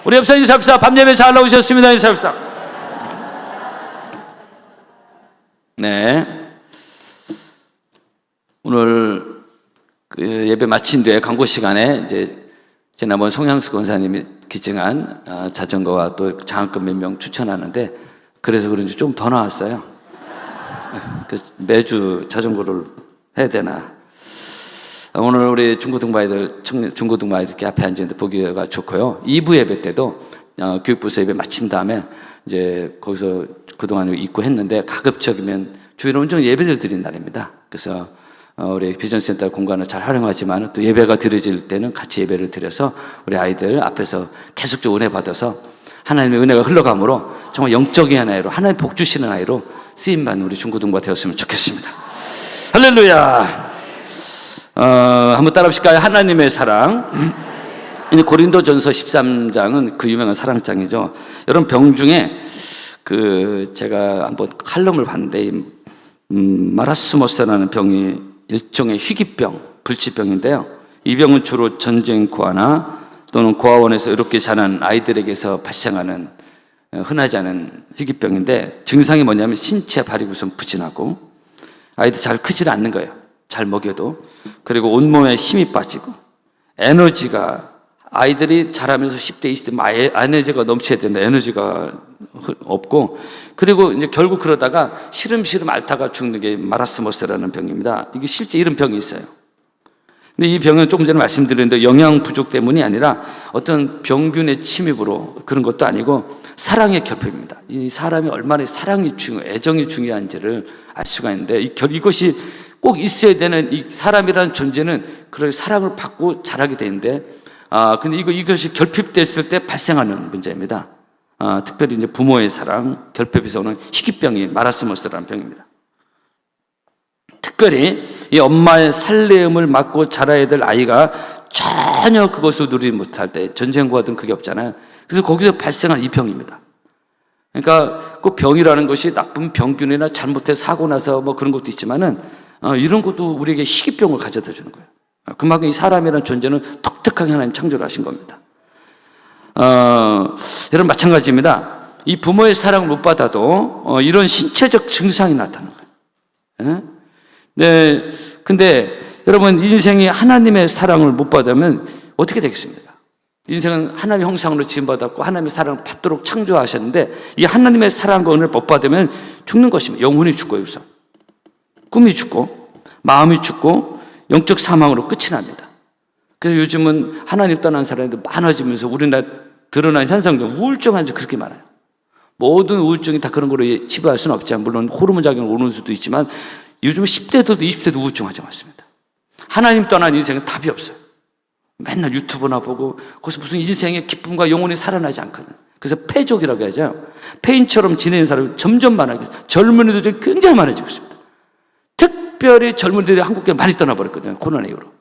우리 옆서 인사합시다. 밤예배 잘 나오셨습니다. 인사합시다. 네. 오늘 그 예배 마친 뒤에 광고 시간에 이제 지난번 송향수 권사님이 기증한 자전거와 또 장학금 몇 명 추천하는데 그래서 그런지 좀 더 나왔어요. 매주 자전거를 해야 되나. 오늘 우리 중고등부 아이들, 중고등부 아이들 앞에 앉아있는데 보기가 좋고요. 2부 예배 때도 교육부서 예배 마친 다음에 이제 거기서 그동안 있고 했는데 가급적이면 주일은 온전히 예배를 드린 날입니다. 그래서 우리 비전센터 공간을 잘 활용하지만 또 예배가 드려질 때는 같이 예배를 드려서 우리 아이들 앞에서 계속적으로 은혜 받아서 하나님의 은혜가 흘러감으로 정말 영적인 아이로 하나님 복 주시는 아이로 쓰임받는 우리 중고등부가 되었으면 좋겠습니다. 할렐루야. 한번 따라 보실까요? 하나님의 사랑. 고린도전서 13장은 그 유명한 사랑장이죠. 여러분 병 중에 제가 한번 칼럼을 봤는데 마라스모스라는 병이 일종의 희귀병, 불치병인데요. 이 병은 주로 전쟁 고아나 또는 고아원에서 이렇게 자란 아이들에게서 발생하는 흔하지 않은 희귀병인데 증상이 뭐냐면 신체 발이 우선 부진하고 아이들 잘 크질 않는 거예요. 잘 먹여도. 그리고 온몸에 힘이 빠지고 에너지가 아이들이 자라면서 10대, 20대 에너지가 넘쳐야 된다. 에너지가 없고 그리고 이제 결국 그러다가 시름시름 앓다가 죽는 게 마라스모스라는 병입니다. 이게 실제 이런 병이 있어요. 근데 이 병은 조금 전에 말씀드렸는데 영양 부족 때문이 아니라 어떤 병균의 침입으로 그런 것도 아니고 사랑의 결핍입니다. 이 사람이 얼마나 애정이 중요한지를 알 수가 있는데 이것이 꼭 있어야 되는 이 사람이라는 존재는 그런 사랑을 받고 자라게 되는데 근데 이것이 결핍됐을 때 발생하는 문제입니다. 특별히 이제 부모의 사랑, 결핍에서 오는 희귀병이 마라스모스라는 병입니다. 특별히 이 엄마의 살레음을 맞고 자라야 될 아이가 전혀 그것을 누리지 못할 때 전쟁과든 그게 없잖아요. 그래서 거기서 발생한 이 병입니다. 그러니까 그 병이라는 것이 나쁜 병균이나 잘못해서 사고 나서 뭐 그런 것도 있지만은 이런 것도 우리에게 희귀병을 가져다 주는 거예요. 그만큼 이 사람이라는 존재는 독특하게 하나님 창조를 하신 겁니다. 여러분 마찬가지입니다. 이 부모의 사랑을 못 받아도 이런 신체적 증상이 나타나는 거예요. 네, 근데 여러분 인생이 하나님의 사랑을 못 받으면 어떻게 되겠습니까? 인생은 하나님의 형상으로 지음받았고 하나님의 사랑을 받도록 창조하셨는데 이 하나님의 사랑과 은혜를 못 받으면 죽는 것입니다. 영혼이 죽고요. 우선 꿈이 죽고 마음이 죽고 영적 사망으로 끝이 납니다. 그래서 요즘은 하나님 떠난 사람들 많아지면서 우리나라 드러난 현상 중 우울증 환자 그렇게 많아요. 모든 우울증이 다 그런 거로 치부할 수는 없지만 물론 호르몬 작용을 오는 수도 있지만 요즘 10대도 20대도 우울증 환자 많습니다. 하나님 떠난 인생은 답이 없어요. 맨날 유튜브나 보고 거기서 무슨 인생의 기쁨과 영혼이 살아나지 않거든. 그래서 패족이라고 하죠. 폐인처럼 지내는 사람이 점점 많아지고 젊은이들이 굉장히 많아지고 있습니다. 특별히 젊은이들이 한국에 많이 떠나버렸거든요. 코로나 이후로.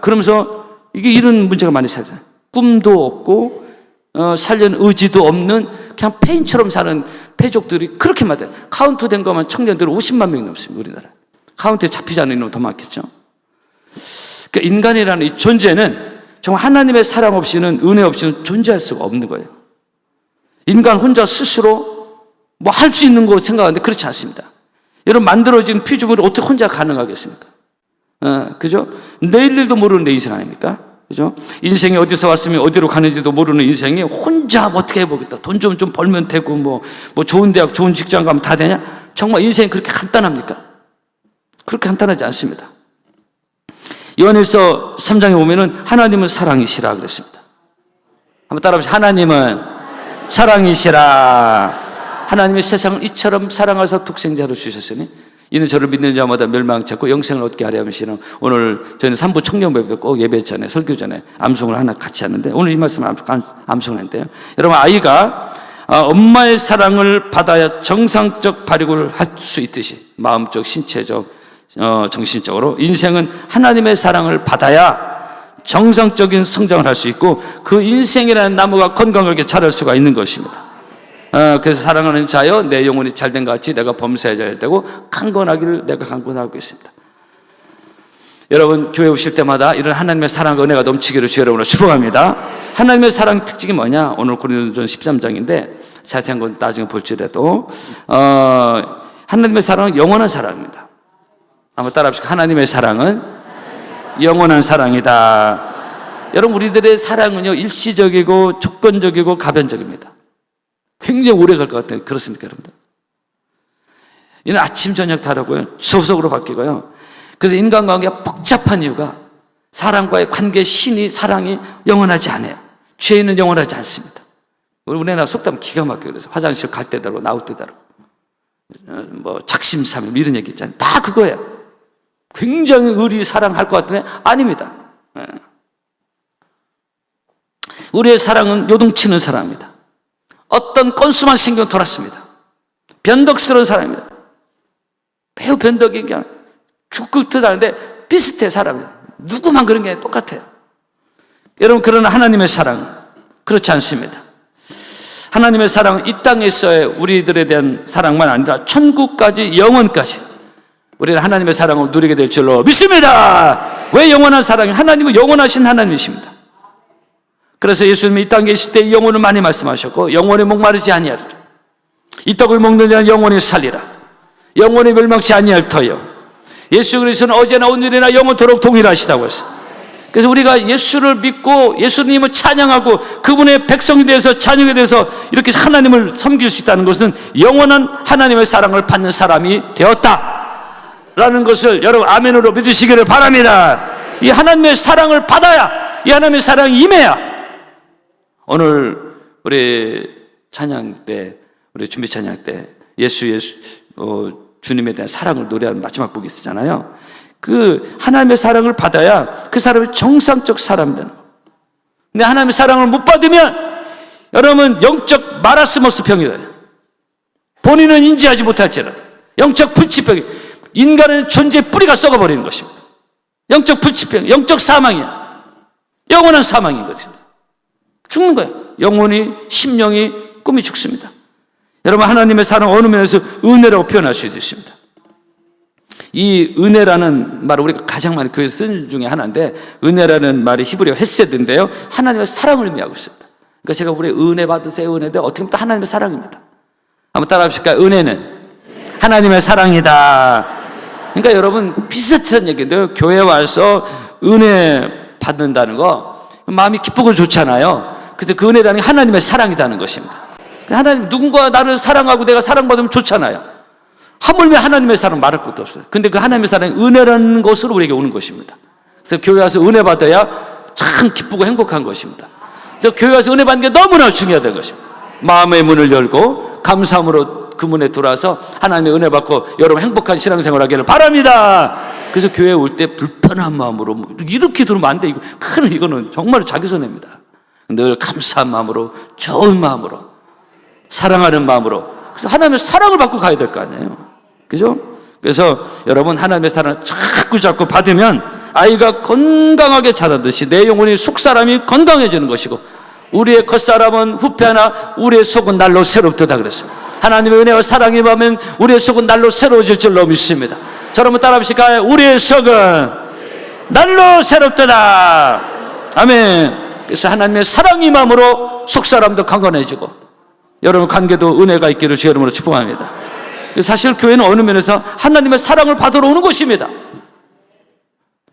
그러면서 이런 문제가 많이 생겨요. 꿈도 없고 살려는 의지도 없는 그냥 폐인처럼 사는 패족들이 그렇게 많아요. 카운트된 것만 청년들이 50만 명이 넘습니다. 우리나라. 카운트에 잡히지 않는 놈 더 많겠죠. 그러니까 인간이라는 이 존재는 정말 하나님의 사랑 없이는 은혜 없이는 존재할 수가 없는 거예요. 인간 혼자 스스로 뭐 할 수 있는 거 생각하는데 그렇지 않습니다. 여러분 만들어진 피조물을 어떻게 혼자 가능하겠습니까? 그죠? 내일 일도 모르는 내 인생 아닙니까? 그죠? 인생이 어디서 왔으면 어디로 가는지도 모르는 인생이 혼자 어떻게 해보겠다. 돈 좀 벌면 되고 뭐 좋은 대학, 좋은 직장 가면 다 되냐? 정말 인생이 그렇게 간단합니까? 그렇게 간단하지 않습니다. 요한일서 3장에 보면은 하나님은 사랑이시라 그랬습니다. 한번 따라해보세요. 하나님은 사랑이시라. 하나님의 세상을 이처럼 사랑하사 독생자로 주셨으니 이는 저를 믿는 자마다 멸망치 않고 영생을 얻게 하려 하시는 오늘 저희는 3부 청년배도 꼭 예배 전에 설교 전에 암송을 하나 같이 하는데 오늘 이 말씀을 암송했는데요. 여러분 아이가 엄마의 사랑을 받아야 정상적 발육을 할 수 있듯이 마음적, 신체적, 정신적으로 인생은 하나님의 사랑을 받아야 정상적인 성장을 할 수 있고 그 인생이라는 나무가 건강하게 자랄 수가 있는 것입니다. 그래서 사랑하는 자여 내 영혼이 잘된 것 같이 내가 범사에 잘 되고 강건하기를 내가 강건하고 있습니다. 여러분 교회 오실 때마다 이런 하나님의 사랑과 은혜가 넘치기를 주 여러분으로 축복합니다. 하나님의 사랑 특징이 뭐냐? 오늘 고린도전 13장인데 자세한 건 나중에 볼지라도 하나님의 사랑은 영원한 사랑입니다. 한번 따라합시다. 하나님의 사랑은 영원한 사랑이다. 여러분 우리들의 사랑은요 일시적이고 조건적이고 가변적입니다. 굉장히 오래 갈 것 같아요. 그렇습니까 여러분들? 이는 아침 저녁 다르고요 소속으로 바뀌고요. 그래서 인간관계가 복잡한 이유가 사람과의 관계, 신이, 사랑이 영원하지 않아요. 죄인은 영원하지 않습니다. 우리나라 속담 기가 막혀요. 그래서 화장실 갈 때 다르고 나올 때 다르고 뭐 작심삼일 이런 얘기 있잖아요. 다 그거예요. 굉장히 의리 사랑할 것 같은데 아닙니다. 우리의 사랑은 요동치는 사랑입니다. 어떤 건수만 신경 돌았습니다. 변덕스러운 사람입니다. 매우 변덕이 그냥 죽을 듯 하는데 비슷해 사람이. 누구만 그런 게 똑같아요. 여러분 그러나 하나님의 사랑은 그렇지 않습니다. 하나님의 사랑은 이 땅에서의 우리들에 대한 사랑만 아니라 천국까지 영원까지 우리는 하나님의 사랑을 누리게 될 줄로 믿습니다. 왜 영원한 사랑이? 하나님은 영원하신 하나님이십니다. 그래서 예수님이 이 땅에 계실 때 영혼을 많이 말씀하셨고 영원히 목마르지 아니하리라. 이 떡을 먹는 자는 영원히 살리라. 영원히 멸망치 아니할 터요. 예수 그리스도는 어제나 오늘이나 영원토록 동일하시다고 했어요. 그래서 우리가 예수를 믿고 예수님을 찬양하고 그분의 백성이 되어서 자녀가 되어서 이렇게 하나님을 섬길 수 있다는 것은 영원한 하나님의 사랑을 받는 사람이 되었다라는 것을 여러분 아멘으로 믿으시기를 바랍니다. 이 하나님의 사랑을 받아야, 이 하나님의 사랑이 임해야. 오늘 우리 찬양 때, 우리 준비 찬양 때 주님에 대한 사랑을 노래하는 마지막 곡이 있잖아요. 그 하나님의 사랑을 받아야 그 사람이 정상적 사람이 되는 거예요. 근데 하나님의 사랑을 못 받으면 여러분 영적 마라스머스병이 돼요. 본인은 인지하지 못할지라도 영적 불치병이, 인간의 존재의 뿌리가 썩어버리는 것입니다. 영적 불치병, 영적 사망이야. 영원한 사망이거든요. 죽는 거예요. 영혼이, 심령이, 꿈이 죽습니다. 여러분 하나님의 사랑 어느 면에서 은혜라고 표현할 수 있습니다. 이 은혜라는 말을 우리가 가장 많이 교회에서 쓰는 중에 하나인데, 은혜라는 말이 히브리어 헤세드인데요, 하나님의 사랑을 의미하고 있습니다. 그러니까 제가 우리 은혜 받으세요 은혜인데 어떻게 보면 또 하나님의 사랑입니다. 한번 따라 합시다. 은혜는 하나님의 사랑이다. 그러니까 여러분 비슷한 얘기인데요, 교회 와서 은혜 받는다는 거 마음이 기쁘고 좋잖아요. 근데 그 은혜라는 게 하나님의 사랑이라는 것입니다. 하나님, 누군가 나를 사랑하고 내가 사랑받으면 좋잖아요. 하물며 하나님의 사랑 말할 것도 없어요. 근데 그 하나님의 사랑이 은혜라는 것으로 우리에게 오는 것입니다. 그래서 교회 와서 은혜 받아야 참 기쁘고 행복한 것입니다. 그래서 교회 와서 은혜 받는 게 너무나 중요하다는 것입니다. 마음의 문을 열고 감사함으로 그 문에 들어와서 하나님의 은혜 받고 여러분 행복한 신앙생활 하기를 바랍니다. 그래서 교회에 올 때 불편한 마음으로 이렇게 들으면 안 돼. 이거는 정말 자기 손해입니다. 늘 감사한 마음으로, 좋은 마음으로, 사랑하는 마음으로, 그래서 하나님의 사랑을 받고 가야 될 거 아니에요. 그죠? 그래서 여러분 하나님의 사랑을 자꾸 받으면 아이가 건강하게 자라듯이 내 영혼이 속사람이 건강해지는 것이고, 우리의 겉사람은 후패하나 우리의 속은 날로 새롭다 그랬어요. 하나님의 은혜와 사랑이 임하면 우리의 속은 날로 새로워질 줄로 믿습니다. 자, 여러분 따라합시다. 우리의 속은 날로 새롭다. 아멘. 그래서 하나님의 사랑이 임함으로 속사람도 강건해지고 여러분 관계도 은혜가 있기를 주 이름으로 축복합니다. 사실 교회는 어느 면에서 하나님의 사랑을 받으러 오는 곳입니다.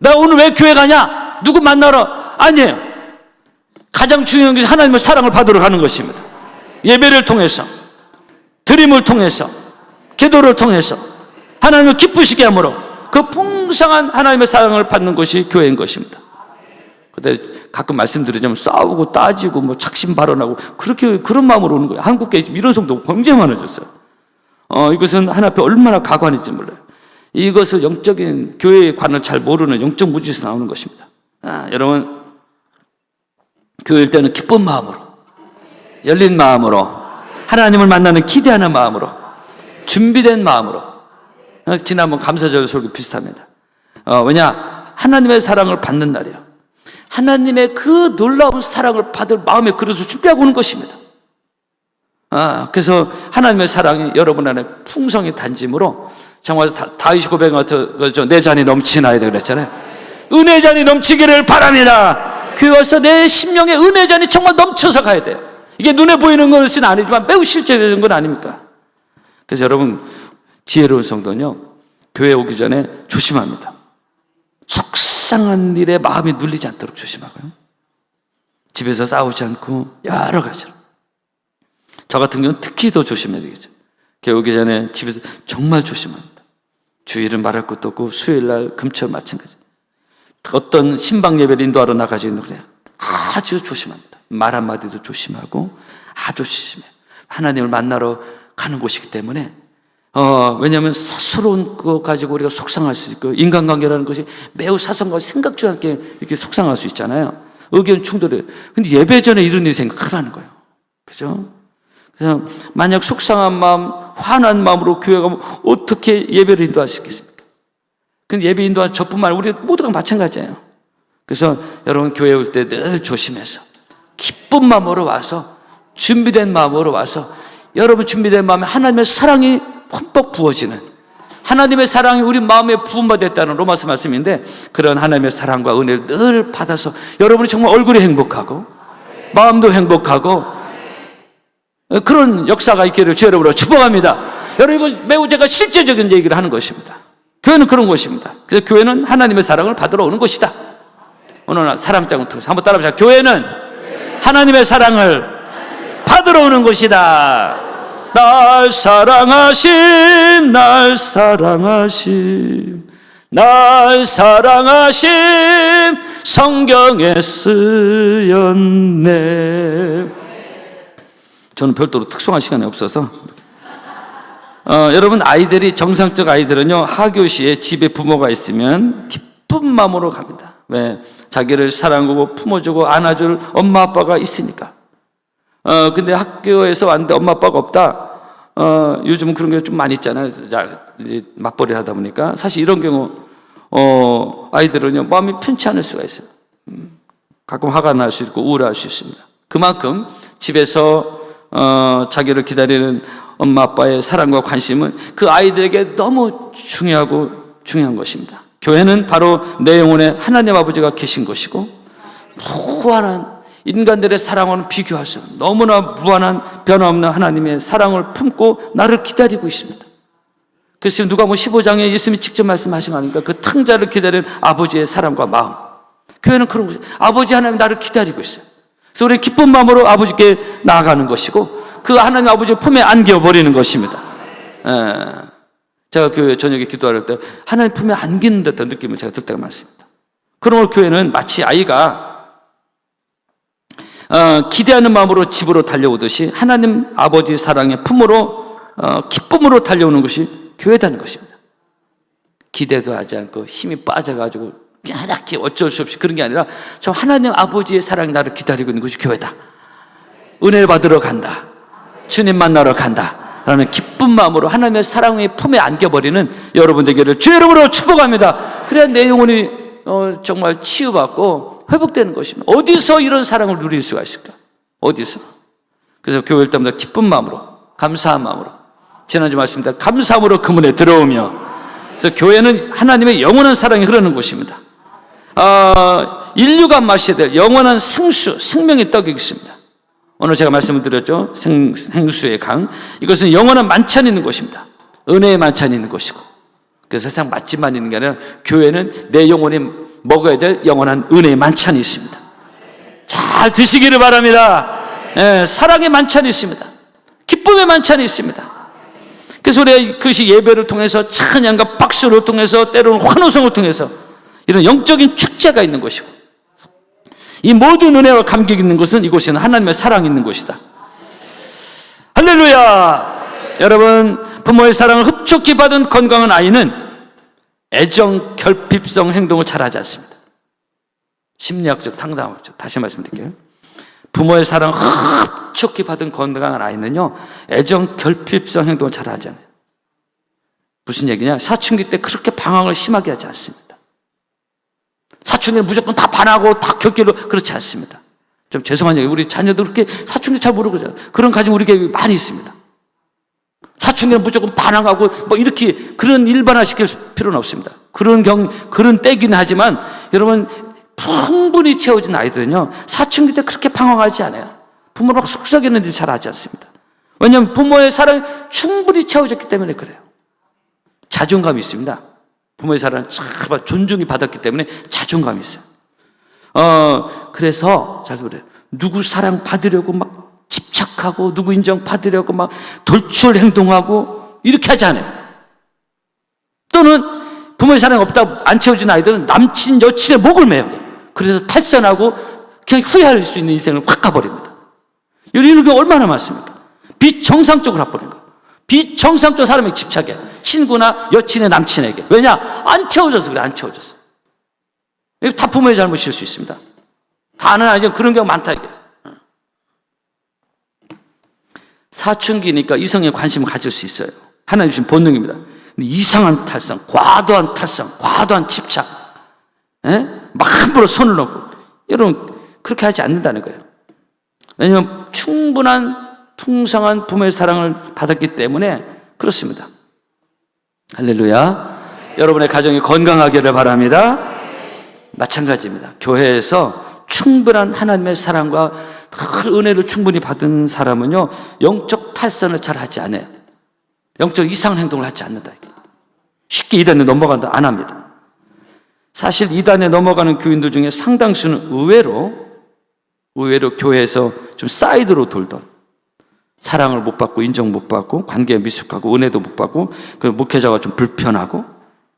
나 오늘 왜 교회 가냐? 누구 만나러? 아니에요. 가장 중요한 것이 하나님의 사랑을 받으러 가는 것입니다. 예배를 통해서, 드림을 통해서, 기도를 통해서 하나님을 기쁘시게 함으로 그 풍성한 하나님의 사랑을 받는 것이 교회인 것입니다. 근데 가끔 말씀드리자면 싸우고 따지고 뭐 착심 발언하고 그렇게 그런 마음으로 오는 거예요. 한국에 이런 성도 굉장히 많아졌어요. 이것은 하나님 앞에 얼마나 가관인지 몰라요. 이것을 영적인 교회의 관을 잘 모르는 영적 무지에서 나오는 것입니다. 여러분 교회일 때는 기쁜 마음으로, 열린 마음으로, 하나님을 만나는 기대하는 마음으로, 준비된 마음으로. 지난번 감사절 설교 비슷합니다. 왜냐? 하나님의 사랑을 받는 날이에요. 하나님의 그 놀라운 사랑을 받을 마음의 그릇을 준비하고 오는 것입니다. 그래서 하나님의 사랑이 여러분 안에 풍성히 단짐으로, 정말 다윗이 고백한 것 같은 내 잔이 넘치나이다 그랬잖아요. 은혜잔이 넘치기를 바랍니다. 교회 와서 내 심령의 은혜잔이 정말 넘쳐서 가야 돼요. 이게 눈에 보이는 것은 아니지만 매우 실제적인 건 아닙니까? 그래서 여러분, 지혜로운 성도는요, 교회 오기 전에 조심합니다. 속상한 일에 마음이 눌리지 않도록 조심하고요, 집에서 싸우지 않고 여러 가지로. 저 같은 경우는 특히 더 조심해야 되겠죠. 교회 오기 전에 집에서 정말 조심합니다. 주일은 말할 것도 없고 수요일날 금처 마찬가지. 어떤 신방 예배를 인도하러 나가지고 그래요. 아주 조심합니다. 말 한마디도 조심하고 아주 조심해요. 하나님을 만나러 가는 곳이기 때문에 왜냐하면 사소로운 거 가지고 우리가 속상할 수 있고, 인간관계라는 것이 매우 사소한 거 생각지 않게 이렇게 속상할 수 있잖아요. 의견 충돌이에요. 근데 예배 전에 이런 일이 생각하라는 거예요. 그죠? 그래서 만약 속상한 마음, 화난 마음으로 교회 가면 어떻게 예배를 인도할 수 있겠습니까? 근데 예배 인도할 저뿐만 아니라 우리 모두가 마찬가지예요. 그래서 여러분, 교회 올 때 늘 조심해서 기쁜 마음으로 와서, 준비된 마음으로 와서, 여러분 준비된 마음에 하나님의 사랑이 흠뻑 부어지는, 하나님의 사랑이 우리 마음에 부음받았다는 로마서 말씀인데, 그런 하나님의 사랑과 은혜를 늘 받아서 여러분이 정말 얼굴이 행복하고 마음도 행복하고 그런 역사가 있기를 주 여러분으로 축복합니다. 여러분, 이거 매우 제가 실제적인 얘기를 하는 것입니다. 교회는 그런 곳입니다. 그래서 교회는 하나님의 사랑을 받으러 오는 곳이다. 오늘 사랑장을 통해서 한번 따라해보자. 교회는 하나님의 사랑을 받으러 오는 곳이다. 날 사랑하신, 날 사랑하신, 날 사랑하신 성경에 쓰였네. 저는 별도로 특송할 시간이 없어서 여러분, 아이들이, 정상적 아이들은요, 하교시에 집에 부모가 있으면 기쁜 마음으로 갑니다. 왜? 자기를 사랑하고 품어주고 안아줄 엄마 아빠가 있으니까. 근데 학교에서 왔는데 엄마 아빠가 없다. 요즘은 그런 게 좀 많이 있잖아요. 이제 맞벌이를 하다 보니까. 사실 이런 경우 아이들은요, 마음이 편치 않을 수가 있어요. 가끔 화가 날 수 있고 우울할 수 있습니다. 그만큼 집에서 자기를 기다리는 엄마 아빠의 사랑과 관심은 그 아이들에게 너무 중요한 것입니다. 교회는 바로 내 영혼에 하나님 아버지가 계신 것이고, 무한한 인간들의 사랑과는 비교할 수 없는 너무나 무한한 변화없는 하나님의 사랑을 품고 나를 기다리고 있습니다. 그래서 누가복음 15장에 예수님이 직접 말씀하신 거 아닙니까? 그 탕자를 기다리는 아버지의 사랑과 마음. 교회는 그런 거죠. 아버지 하나님 나를 기다리고 있어요. 그래서 우리는 기쁜 마음으로 아버지께 나아가는 것이고, 그 하나님 아버지의 품에 안겨버리는 것입니다. 제가 교회 저녁에 기도할 때 하나님 품에 안기는 듯한 느낌을 제가 듣다가 많습니다. 그러므로 교회는 마치 아이가 기대하는 마음으로 집으로 달려오듯이 하나님 아버지 사랑의 품으로 기쁨으로 달려오는 것이 교회다는 것입니다. 기대도 하지 않고 힘이 빠져가지고 이렇게 어쩔 수 없이 그런 게 아니라 저 하나님 아버지의 사랑이 나를 기다리고 있는 것이 교회다. 은혜를 받으러 간다. 주님 만나러 간다. 라는 기쁜 마음으로 하나님의 사랑의 품에 안겨버리는 여러분 되기를 주 이름으로 축복합니다. 그래야 내 영혼이 정말 치유받고 회복되는 것입니다. 어디서 이런 사랑을 누릴 수가 있을까? 어디서? 그래서 교회 올 때마다 기쁜 마음으로, 감사한 마음으로, 지난주 말씀대로 감사함으로 그 문에 들어오며, 그래서 교회는 하나님의 영원한 사랑이 흐르는 곳입니다. 인류가 마셔야 될 영원한 생수, 생명의 떡이 있습니다. 오늘 제가 말씀을 드렸죠. 생수의 강. 이것은 영원한 만찬이 있는 곳입니다. 은혜의 만찬이 있는 곳이고. 그래서 세상 맛집만 있는 게 아니라 교회는 내 영혼이 먹어야 될 영원한 은혜의 만찬이 있습니다. 잘 드시기를 바랍니다. 사랑의 만찬이 있습니다. 기쁨의 만찬이 있습니다. 그래서 우리가 그것이 예배를 통해서 찬양과 박수를 통해서 때로는 환호성을 통해서 이런 영적인 축제가 있는 것이고, 이 모든 은혜와 감격이 있는 곳은 이곳에는 하나님의 사랑이 있는 곳이다. 할렐루야! 여러분, 부모의 사랑을 흡족히 받은 건강한 아이는 애정, 결핍성 행동을 잘하지 않습니다. 심리학적 상담이죠. 다시 말씀드릴게요. 부모의 사랑을 흡족히 받은 건강한 아이는요, 애정, 결핍성 행동을 잘하지 않아요. 무슨 얘기냐? 사춘기 때 그렇게 방황을 심하게 하지 않습니다. 사춘기는 무조건 다 반하고 다 격기로, 그렇지 않습니다. 좀 죄송한 얘기, 우리 자녀들 그렇게 사춘기 잘 모르고 그런 가정 우리 교회에 많이 있습니다. 사춘기는 무조건 반항하고 뭐 이렇게 그런 일반화시킬 필요는 없습니다. 그런 때기는 하지만 여러분 충분히 채워진 아이들은요 사춘기 때 그렇게 방황하지 않아요. 부모를 막 속삭이는 일 잘 하지 않습니다. 왜냐하면 부모의 사랑이 충분히 채워졌기 때문에 그래요. 자존감이 있습니다. 부모의 사랑을 정말 존중이 받았기 때문에 자존감이 있어요. 그래서 잘 그래요. 누구 사랑 받으려고 막 집착하고 누구 인정 받으려고 막 돌출 행동하고 이렇게 하지 않아요. 또는 부모의 사랑이 없다 안 채워진 아이들은 남친 여친의 목을 매요. 그래서 탈선하고 그냥 후회할 수 있는 인생을 확 가버립니다. 이런 게 얼마나 많습니까? 비정상적으로 가버리는 거예요. 비정상적 사람에게 집착해. 친구나 여친의 남친에게. 왜냐? 안 채워져서 그래. 안 채워져서. 이거 다 부모의 잘못일 수 있습니다. 다는 아니지만 그런 경우 많다 이게. 사춘기니까 이성에 관심을 가질 수 있어요. 하나님 주신 본능입니다. 근데 이상한 탈성, 과도한 탈성, 과도한 집착, 막 함부로 손을 놓고 여러분 그렇게 하지 않는다는 거예요. 왜냐하면 충분한 풍성한 부모의 사랑을 받았기 때문에 그렇습니다. 할렐루야. 여러분의 가정이 건강하기를 바랍니다. 마찬가지입니다. 교회에서 충분한 하나님의 사랑과 은혜를 충분히 받은 사람은요 영적 탈선을 잘 하지 않아요. 영적 이상 행동을 하지 않는다. 쉽게 이단에 넘어간다 안 합니다. 사실 이단에 넘어가는 교인들 중에 상당수는 의외로 교회에서 좀 사이드로 돌던, 사랑을 못 받고 인정 못 받고 관계에 미숙하고 은혜도 못 받고 그 목회자가 좀 불편하고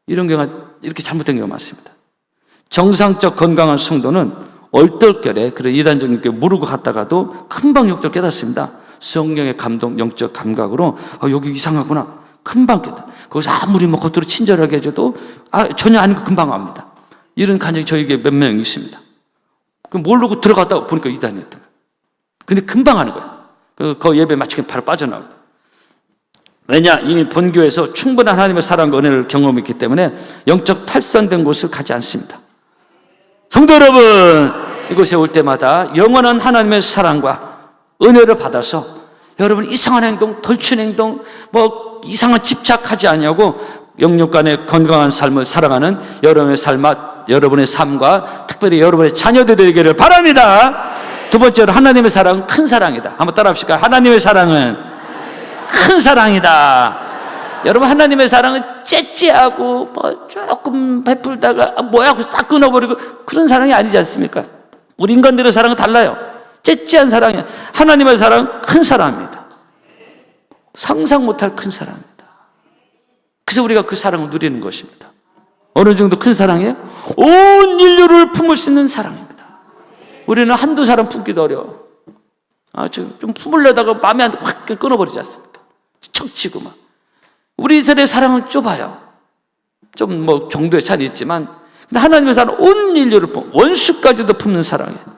이런 경우가 이렇게 잘못된 경우가 많습니다. 정상적 건강한 성도는 얼떨결에 그런 이단적인 게 모르고 갔다가도 금방 영적 깨닫습니다. 성령의 감동, 영적 감각으로 여기 이상하구나 금방 깨닫. 거기서 아무리 뭐 겉으로 친절하게 해줘도 전혀 아닌 거 금방 압니다. 이런 간증이 저에게 몇 명 있습니다. 모르고 들어갔다 보니까 이단이었던 거예요. 근데 금방 하는 거예요. 그 예배 마치면 바로 빠져나오고. 왜냐? 이미 본교에서 충분한 하나님의 사랑과 은혜를 경험했기 때문에 영적 탈선된 곳을 가지 않습니다. 성도 여러분, 이곳에 올 때마다 영원한 하나님의 사랑과 은혜를 받아서 여러분 이상한 행동, 돌출 행동, 뭐 이상한 집착하지 않냐고 영육 간의 건강한 삶을 살아가는 여러분의 삶과 특별히 여러분의 자녀들이 되기를 바랍니다. 두 번째로 하나님의 사랑은 큰 사랑이다. 한번 따라 합시다. 하나님의 사랑은 큰 사랑이다. 여러분 하나님의 사랑은 째째하고 뭐 조금 베풀다가 뭐야 하고 딱 끊어버리고 그런 사랑이 아니지 않습니까? 우리 인간들의 사랑은 달라요. 째째한 사랑이야. 하나님의 사랑은 큰 사랑입니다. 상상 못할 큰 사랑입니다. 그래서 우리가 그 사랑을 누리는 것입니다. 어느 정도 큰 사랑이에요? 온 인류를 품을 수 있는 사랑입니다. 우리는 한두 사람 품기도 어려워. 좀 품으려다가 마음에 안 들어 확 끊어버리지 않습니까? 척치고 막. 우리 이스라엘의 사랑은 좁아요. 좀 뭐 정도의 차이 있지만 근데 하나님의 사랑은 온 인류를 원수까지도 품는 사랑이에요.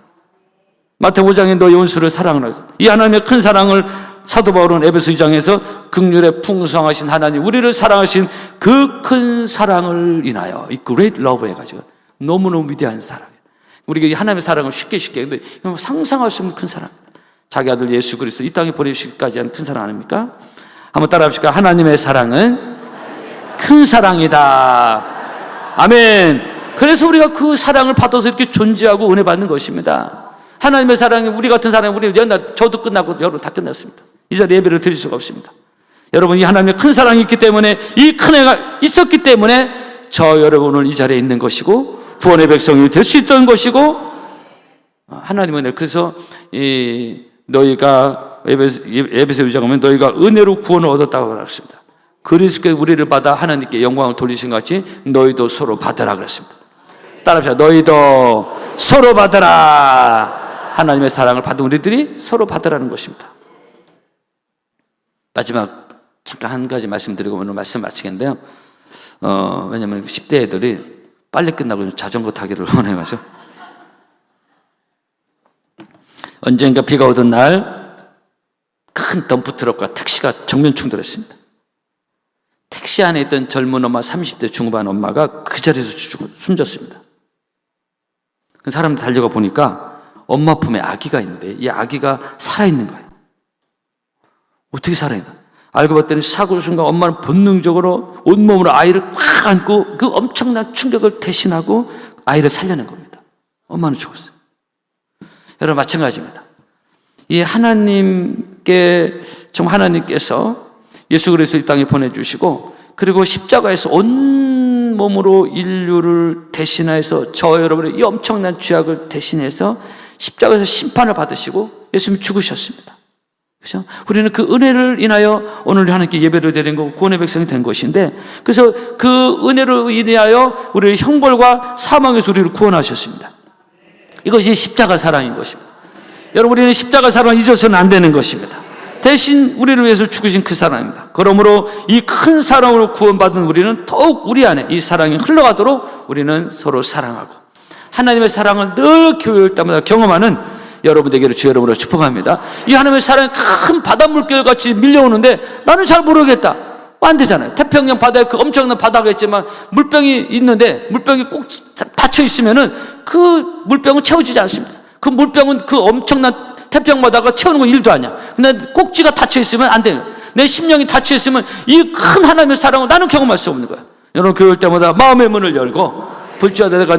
마태복음 5장에 너희 원수를 사랑하라. 이 하나님의 큰 사랑을 사도 바울은 에베소 2장에서 긍휼에 풍성하신 하나님, 우리를 사랑하신 그 큰 사랑을 인하여 이 great love 해가지고 너무너무 위대한 사랑. 우리가 하나님의 사랑을 쉽게 근데 상상할 수 없는 큰 사랑입니다. 자기 아들 예수 그리스도 이 땅에 보내주시기까지 한 큰 사랑 아닙니까? 한번 따라 합시다. 하나님의 사랑은 큰 사랑이다. 아멘. 그래서 우리가 그 사랑을 받아서 이렇게 존재하고 은혜 받는 것입니다. 하나님의 사랑이 우리 같은 사랑이 우리 옛날 저도 끝나고 여러분 다 끝났습니다. 이 자리에 예배를 드릴 수가 없습니다. 여러분 이 하나님의 큰 사랑이 있기 때문에 이 큰 애가 있었기 때문에 저 여러분은 이 자리에 있는 것이고 구원의 백성이 될 수 있던 것이고 하나님은 그래서 너희가 에베소 2장 보면 너희가 은혜로 구원을 얻었다고 말했습니다. 그리스도께서 우리를 받아 하나님께 영광을 돌리신 것 같이 너희도 서로 받으라 그랬습니다. 따라합시다. 너희도 서로 받으라. 하나님의 사랑을 받은 우리들이 서로 받으라는 것입니다. 마지막 잠깐 한 가지 말씀드리고 오늘 말씀 마치겠는데요. 왜냐하면 10대 애들이 빨리 끝나고 자전거 타기를 원해가지고 언젠가 비가 오던 날 큰 덤프트럭과 택시가 정면 충돌했습니다. 택시 안에 있던 젊은 엄마 30대 중후반 엄마가 그 자리에서 숨졌습니다. 그 사람들 달려가 보니까 엄마 품에 아기가 있는데 이 아기가 살아있는 거예요. 어떻게 살아있나? 알고 봤더니 사고 순간 엄마는 본능적으로 온몸으로 아이를 팍 안고 그 엄청난 충격을 대신하고 아이를 살려낸 겁니다. 엄마는 죽었어요. 여러분 마찬가지입니다. 이 하나님께서 예수 그리스도 이 땅에 보내주시고 그리고 십자가에서 온 몸으로 인류를 대신해서 저 여러분의 이 엄청난 죄악을 대신해서 십자가에서 심판을 받으시고 예수님이 죽으셨습니다. 그렇죠? 우리는 그 은혜를 인하여 오늘 하나님께 예배를 드린 거고 구원의 백성이 된 것인데, 그래서 그 은혜로 인하여 우리의 형벌과 사망에서 우리를 구원하셨습니다. 이것이 십자가 사랑인 것입니다. 여러분, 우리는 십자가 사랑을 잊어서는 안 되는 것입니다. 대신 우리를 위해서 죽으신 그 사랑입니다. 그러므로 이 큰 사랑으로 구원받은 우리는 더욱 우리 안에 이 사랑이 흘러가도록 우리는 서로 사랑하고 하나님의 사랑을 늘 교회일 때마다 경험하는 여러분 되기를 주 이름으로 축복합니다. 이 하나님의 사랑이 큰 바닷물결 같이 밀려오는데 나는 잘 모르겠다. 안 되잖아요. 태평양 바다에 그 엄청난 바다가 있지만 물병이 있는데 물병이 꼭 닫혀 있으면은 그 물병은 채워지지 않습니다. 그 물병은 그 엄청난 태평양 바다가 채우는 건 일도 아니야. 근데 꼭지가 닫혀 있으면 안 돼요. 내 심령이 닫혀 있으면 이 큰 하나님의 사랑을 나는 경험할 수 없는 거야. 여러분, 교회 때마다 마음의 문을 열고 불주하다 내가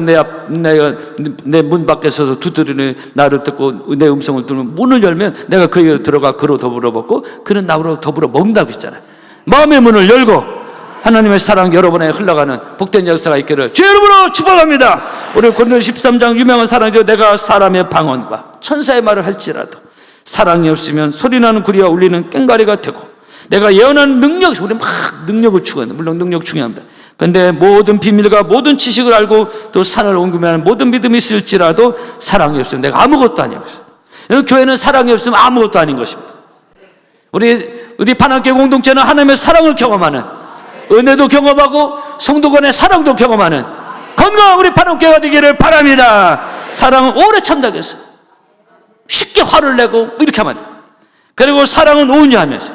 내 문 밖에서 두드리는 나를 듣고 내 음성을 들으면 문을 열면 내가 그에게 들어가 그로 더불어 먹고 그는 나로 더불어 먹는다고 했잖아요. 마음의 문을 열고 하나님의 사랑 여러분에 흘러가는 복된 역사가 있기를 주 이름으로 축복합니다. 우리 고린도서 13장 유명한 사랑이죠. 내가 사람의 방언과 천사의 말을 할지라도 사랑이 없으면 소리나는 구리와 울리는 꽹과리가 되고, 내가 예언하는 능력, 우리 막 능력을 추구하는, 물론 능력 중요합니다. 근데 모든 비밀과 모든 지식을 알고 또 산을 옮기면 모든 믿음이 있을지라도 사랑이 없으면 내가 아무것도 아니에요. 교회는 사랑이 없으면 아무것도 아닌 것입니다. 우리 반학교 공동체는 하나님의 사랑을 경험하는, 은혜도 경험하고 성도 간의 사랑도 경험하는 건강한 우리 반학교가 되기를 바랍니다. 사랑은 오래 참다겠어요. 쉽게 화를 내고 이렇게 하면 안 돼요. 그리고 사랑은 온유하면서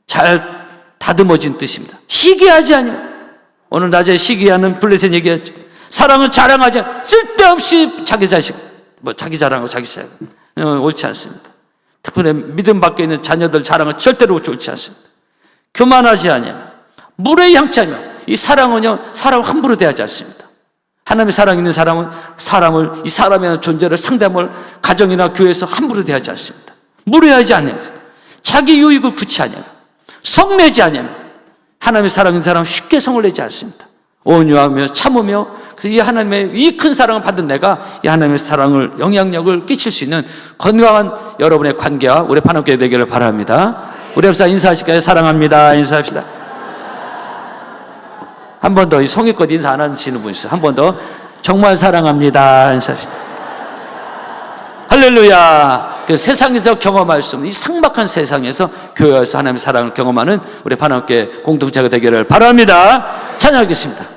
잘 다듬어진 뜻입니다. 시기하지 않아요. 오늘 낮에 시기하는 블레셋 얘기했죠. 사랑은 자랑하지 않아요. 쓸데없이 자기 자식, 자기 자랑하고 자기 자식 옳지 않습니다. 특별히 믿음 밖에 있는 자녀들 자랑은 절대로 옳지 않습니다. 교만하지 않아요. 물에 향치하며, 이 사랑은요, 사람을 함부로 대하지 않습니다. 하나님의 사랑 있는 사람은 사람을, 이 사람의 존재를, 상대함을 가정이나 교회에서 함부로 대하지 않습니다. 무례하지 않아요. 자기 유익을 구치하냐며, 성내지 않냐며, 하나님의 사랑 있는 사람은 쉽게 성을 내지 않습니다. 온유하며 참으며, 그래서 이 하나님의 이 큰 사랑을 받은 내가 이 하나님의 사랑을, 영향력을 끼칠 수 있는 건강한 여러분의 관계와 우리 반갑게 되기를 바랍니다. 우리 합사 인사하실까요? 사랑합니다. 인사합시다. 한 번 더, 이 성의껏 인사 안 하시는 분 있어요. 한 번 더, 정말 사랑합니다. 인사합시다. 할렐루야. 그 세상에서 경험할 수 없는 이 삭막한 세상에서 교회에서 하나님의 사랑을 경험하는 우리 반갑게 공동체가 되기를 바랍니다. 찬양하겠습니다.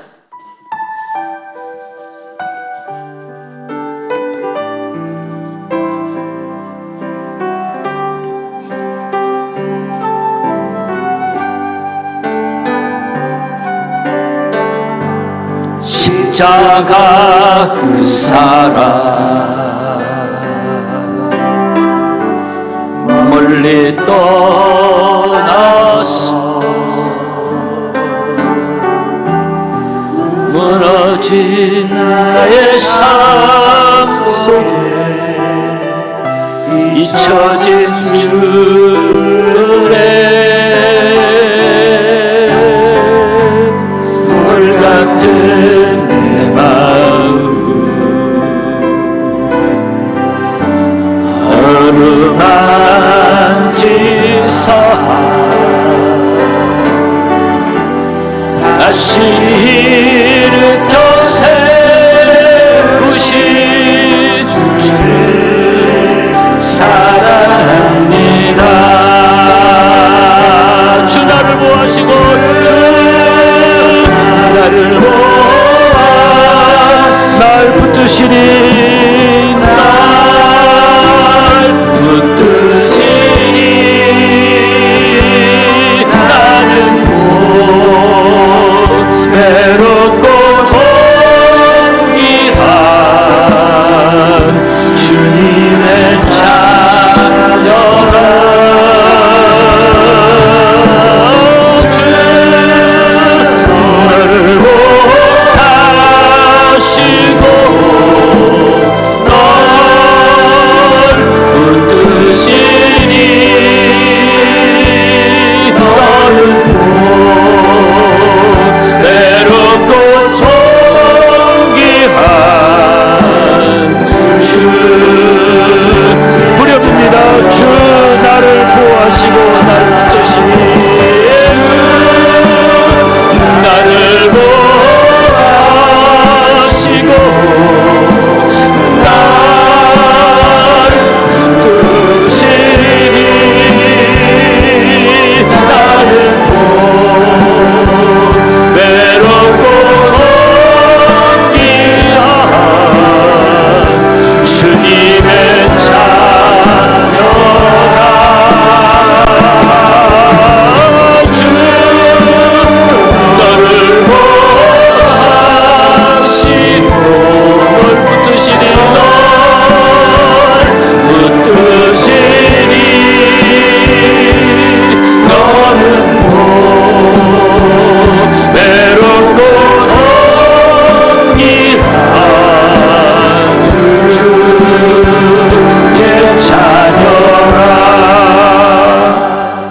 십자가 그 사랑 멀리 떠나서 무너진 나의 삶 속에 잊혀진 주의 돌 같은 내 마음 어루만지사 다시 일으켜 세우신 주를 사랑합니다. 주 나를 보호하시고 주 나를 보아 날 붙드시니 날 붙드시니 나는 곧 외롭고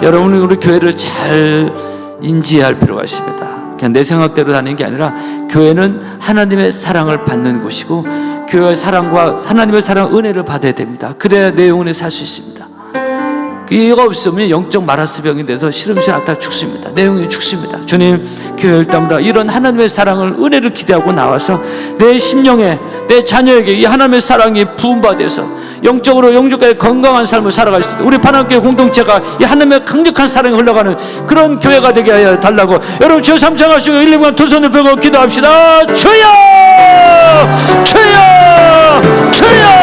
여러분은 우리 교회를 잘 인지해야 할 필요가 있습니다. 그냥 내 생각대로 다니는 게 아니라 교회는 하나님의 사랑을 받는 곳이고 교회의 사랑과 하나님의 사랑 은혜를 받아야 됩니다. 그래야 내 영혼에 살 수 있습니다. 이거 없으면 영적 마라스병이 돼서 시름시름 앓다 죽습니다. 내 영혼이 죽습니다. 주님, 교회 일당보다 이런 하나님의 사랑을 은혜를 기대하고 나와서 내 심령에 내 자녀에게 이 하나님의 사랑이 부음받아서 영적으로 영적하게 건강한 삶을 살아갈 수 있도록 우리 반항교회 공동체가 이 하나님의 강력한 사랑이 흘러가는 그런 교회가 되게 하여 달라고 여러분 주여 삼창하시고 1, 2번 두 손을 펴고 기도합시다. 주여! 주여! 주여!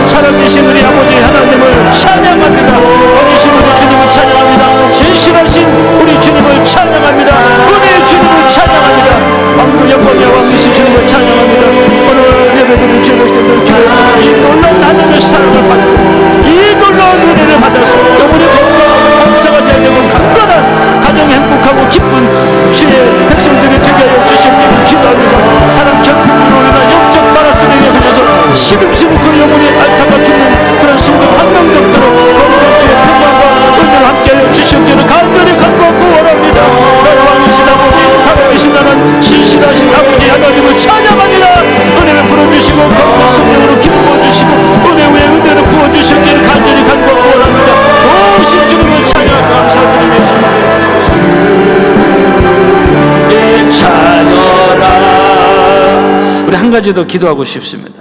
살아계신 우리 아버지 하나님을 찬양합니다. 어리신 우리 주님을 찬양합니다. 신실하신 우리 주님을 찬양합니다. 은혜의 주님을 찬양합니다. 왕국 영광의 왕이신 주님을 찬양합니다. 오늘 예배드리는 주의 백성들 교회가 이 놀라운 하나님의 사랑을 받고 이 놀라운 은혜를 받아서 영혼이 건강하고 봉사가 잘 되고 강건한 가정이 행복하고 기쁜 주의 백성들이 되게 하여 주시기를 기도합니다. 사랑 결핍으로 인한 영적 마라스병에 걸려서 시름시름 그 영혼이 앓다가 죽는 그런 순간 한 명도 없도록 거룩한 주의 평강과 은혜를 함께하여 주시기를 간절히 간구하고 원합니다. 왕이신 아버지, 살아계신 나는 신실하신 아버지 하나님을 찬양합니다. 은혜를 부어주시고 거룩한 성령으로 기뻐주시고 은혜 위에 은혜를 부어주시기를 간절히 간구하고 원합니다. 오신 주님을 찬양 감사드리며 이 자녀라. 우리 한 가지 더 기도하고 싶습니다.